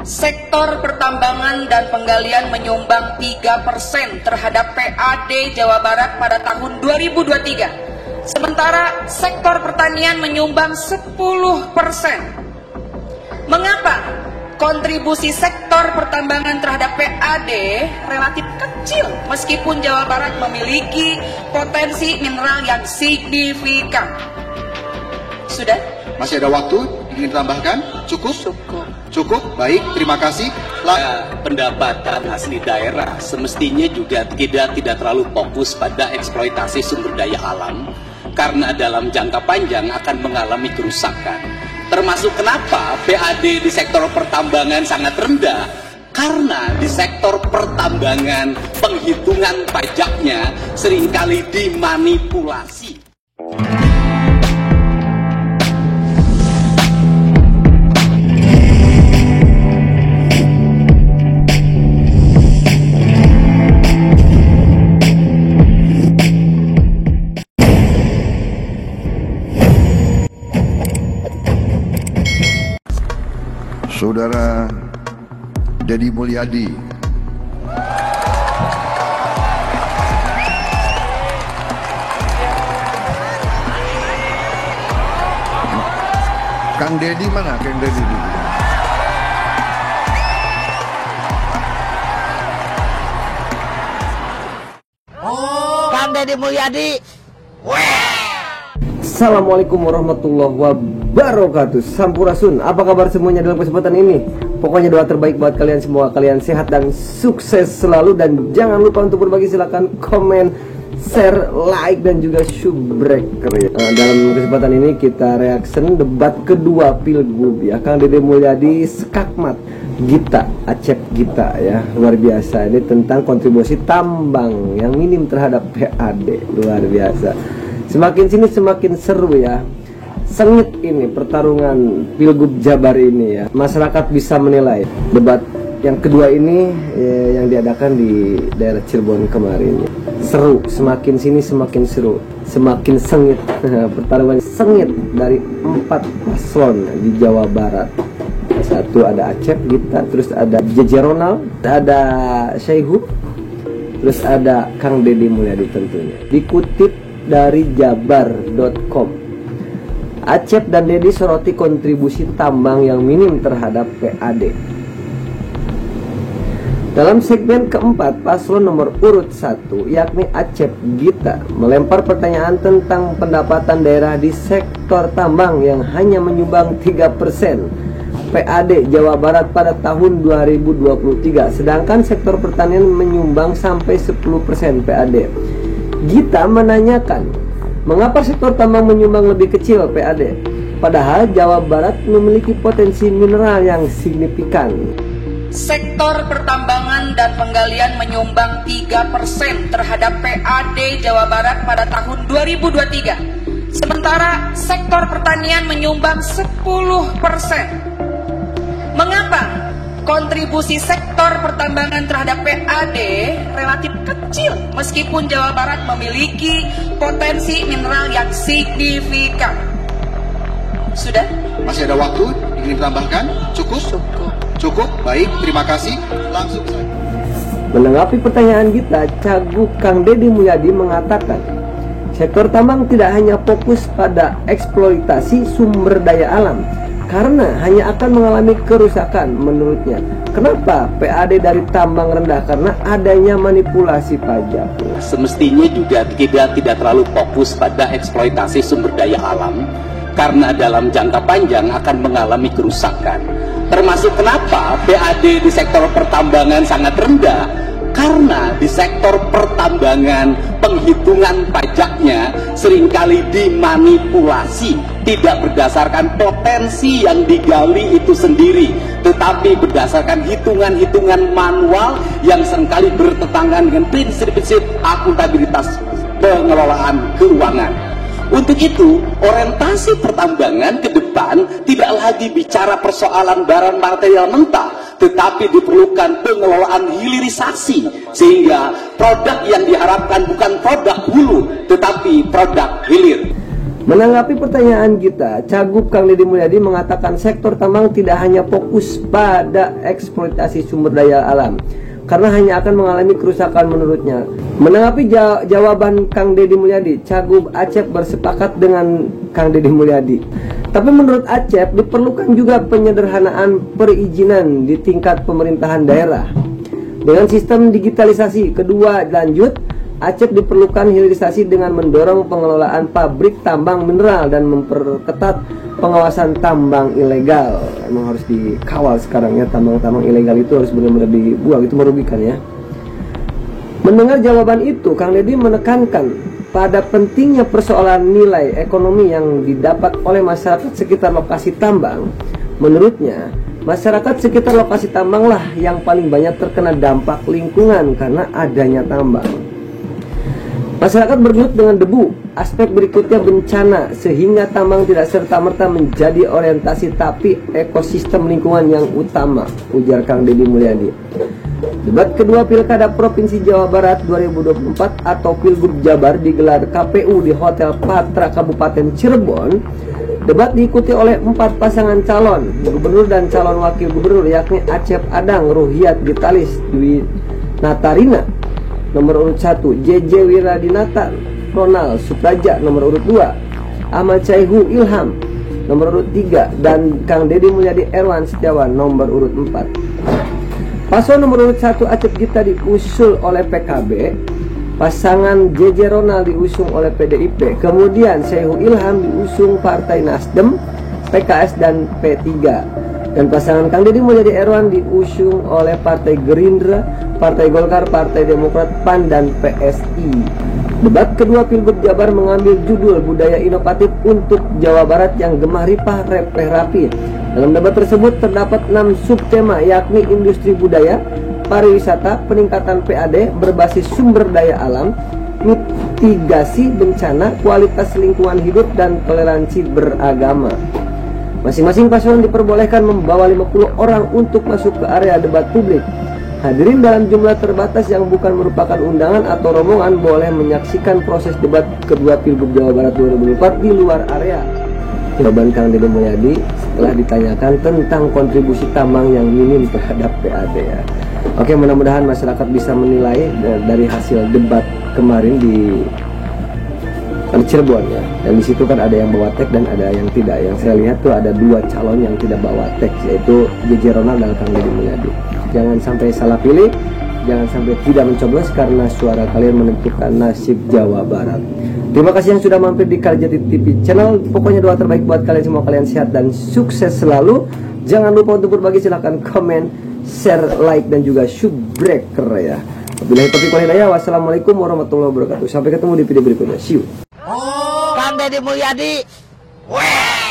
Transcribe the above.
Sektor pertambangan dan penggalian menyumbang 3% terhadap PAD Jawa Barat pada tahun 2023. Sementara sektor pertanian menyumbang 10%. Mengapa kontribusi sektor pertambangan terhadap PAD relatif kecil meskipun Jawa Barat memiliki potensi mineral yang signifikan? Sudah? Masih ada waktu? Ingin tambahkan? Cukup? Cukup? Baik, terima kasih. Pendapatan asli daerah semestinya juga tidak terlalu fokus pada eksploitasi sumber daya alam, karena dalam jangka panjang akan mengalami kerusakan. Termasuk kenapa PAD di sektor pertambangan sangat rendah, karena di sektor pertambangan penghitungan pajaknya seringkali dimanipulasi. Saudara Deddy Mulyadi, Kang Deddy mana? Kang Deddy dulu. Kang Deddy Mulyadi. Assalamualaikum warahmatullahi wabarakatuh. Sampurasun. Apa kabar semuanya dalam kesempatan ini? Pokoknya doa terbaik buat kalian semua. Kalian sehat dan sukses selalu. Dan jangan lupa untuk berbagi. Silakan komen, share, like, dan juga subbreaker ya. Dalam kesempatan ini kita reaction debat kedua Pilgub ya. Kang Deddy Mulyadi Skakmat Gita, Acep Gita ya. Luar biasa. Ini tentang kontribusi tambang yang minim terhadap PAD. Luar biasa. Semakin sini semakin seru ya. Sengit ini pertarungan Pilgub Jabar ini ya. Masyarakat bisa menilai debat yang kedua ini yang diadakan di daerah Cirebon kemarin ya. Seru, semakin sini semakin seru, semakin sengit. Pertarungan sengit dari 4 paslon di Jawa Barat. Satu ada Acep Gita, terus ada JJ Ronald, ada Syaihu, terus ada Kang Deddy Mulyadi tentunya. Dikutip dari jabar.com, Acep dan Deddy soroti kontribusi tambang yang minim terhadap PAD. Dalam segmen keempat, paslon nomor urut 1 yakni Acep Gita melempar pertanyaan tentang pendapatan daerah di sektor tambang yang hanya menyumbang 3% PAD Jawa Barat pada tahun 2023, sedangkan sektor pertanian menyumbang sampai 10% PAD. Gita menanyakan, mengapa sektor tambang menyumbang lebih kecil PAD, padahal Jawa Barat memiliki potensi mineral yang signifikan. Sektor pertambangan dan penggalian menyumbang 3% terhadap PAD Jawa Barat pada tahun 2023. Sementara sektor pertanian menyumbang 10%. Mengapa kontribusi sektor pertambangan terhadap PAD relatif kecil meskipun Jawa Barat memiliki potensi mineral yang signifikan? Sudah? Masih ada waktu? Ingin tambahkan? Cukup? Cukup? Baik, terima kasih. Langsung saja. Menanggapi pertanyaan kita, Cagup Kang Deddy Mulyadi mengatakan, sektor tambang tidak hanya fokus pada eksploitasi sumber daya alam, karena hanya akan mengalami kerusakan menurutnya. Kenapa PAD dari tambang rendah? Karena adanya manipulasi pajak. Semestinya juga tidak terlalu fokus pada eksploitasi sumber daya alam, karena dalam jangka panjang akan mengalami kerusakan. Termasuk kenapa PAD di sektor pertambangan sangat rendah, karena di sektor pertambangan penghitungan pajaknya seringkali dimanipulasi, tidak berdasarkan potensi yang digali itu sendiri, tetapi berdasarkan hitungan-hitungan manual yang seringkali bertentangan dengan prinsip-prinsip akuntabilitas pengelolaan keuangan. Untuk itu, orientasi pertambangan ke depan tidak lagi bicara persoalan barang material mentah, tetapi diperlukan pengelolaan hilirisasi, sehingga produk yang diharapkan bukan produk hulu, tetapi produk hilir. Menanggapi pertanyaan kita, Cagup Kang Deddy Mulyadi mengatakan sektor tambang tidak hanya fokus pada eksploitasi sumber daya alam, karena hanya akan mengalami kerusakan menurutnya. Menanggapi jawaban Kang Deddy Mulyadi, Cagup Acep bersepakat dengan Kang Deddy Mulyadi. Tapi menurut Acep diperlukan juga penyederhanaan perizinan di tingkat pemerintahan daerah. Dengan sistem digitalisasi kedua lanjut, Acep diperlukan hilirisasi dengan mendorong pengelolaan pabrik tambang mineral dan memperketat pengawasan tambang ilegal. Emang harus dikawal sekarang ya, tambang-tambang ilegal itu harus benar-benar dibuang, itu merugikan ya. Mendengar jawaban itu, Kang Deddy menekankan pada pentingnya persoalan nilai ekonomi yang didapat oleh masyarakat sekitar lokasi tambang. Menurutnya, masyarakat sekitar lokasi tambanglah yang paling banyak terkena dampak lingkungan karena adanya tambang. Masyarakat bergelut dengan debu. Aspek berikutnya bencana, sehingga tambang tidak serta-merta menjadi orientasi tapi ekosistem lingkungan yang utama, ujar Kang Deddy Mulyadi. Debat kedua Pilkada Provinsi Jawa Barat 2024 atau Pilgub Jabar digelar KPU di Hotel Patra Kabupaten Cirebon. Debat diikuti oleh 4 pasangan calon gubernur dan calon wakil gubernur, yakni Acep Adang, Ruhiat Gitalis, Dwi Natarina nomor urut 1, JJ Wiradinata, Ronald Supraja nomor urut 2, Ahmad Syaihu Ilham nomor urut 3, dan Kang Deddy Mulyadi Erwan Setiawan nomor urut 4. Paslon nomor urut 1 Acep Gita diusul oleh PKB, pasangan JJ Ronald diusung oleh PDIP, kemudian Syaihu Ilham diusung Partai Nasdem, PKS dan P3, dan pasangan Kang Deddy Mulyadi Erwan diusung oleh Partai Gerindra, Partai Golkar, Partai Demokrat, PAN, dan PSI. Debat kedua Pilgub Jabar mengambil judul Budaya Inovatif untuk Jawa Barat yang gemah ripah repeh rapi. Dalam debat tersebut terdapat 6 subtema, yakni industri budaya, pariwisata, peningkatan PAD berbasis sumber daya alam, mitigasi bencana, kualitas lingkungan hidup, dan toleransi beragama. Masing-masing paslon diperbolehkan membawa 50 orang untuk masuk ke area debat publik. Hadirin dalam jumlah terbatas yang bukan merupakan undangan atau rombongan boleh menyaksikan proses debat kedua Pilgub Jawa Barat 2024 di luar area. Jawaban Kang Deddy Mulyadi setelah ditanyakan tentang kontribusi tambang yang minim terhadap PAD ya. Oke, mudah-mudahan masyarakat bisa menilai dari hasil debat kemarin di Cirebon ya. Dan di situ kan ada yang bawa teks dan ada yang tidak. Yang saya lihat tuh ada 2 calon yang tidak bawa teks, yaitu JJ Ronald dan Kang Deddy Mulyadi. Jangan sampai salah pilih, jangan sampai tidak mencoblos, karena suara kalian menentukan nasib Jawa Barat. Terima kasih yang sudah mampir di Karjati TV channel. Pokoknya doa terbaik buat kalian semua, kalian sehat dan sukses selalu. Jangan lupa untuk berbagi, silahkan komen, share, like, dan juga subbreaker ya. Wabillahi taufiq wal hidayah. Wassalamualaikum warahmatullahi wabarakatuh. Sampai ketemu di video berikutnya. See you. Kang Deddy Mulyadi. Weh.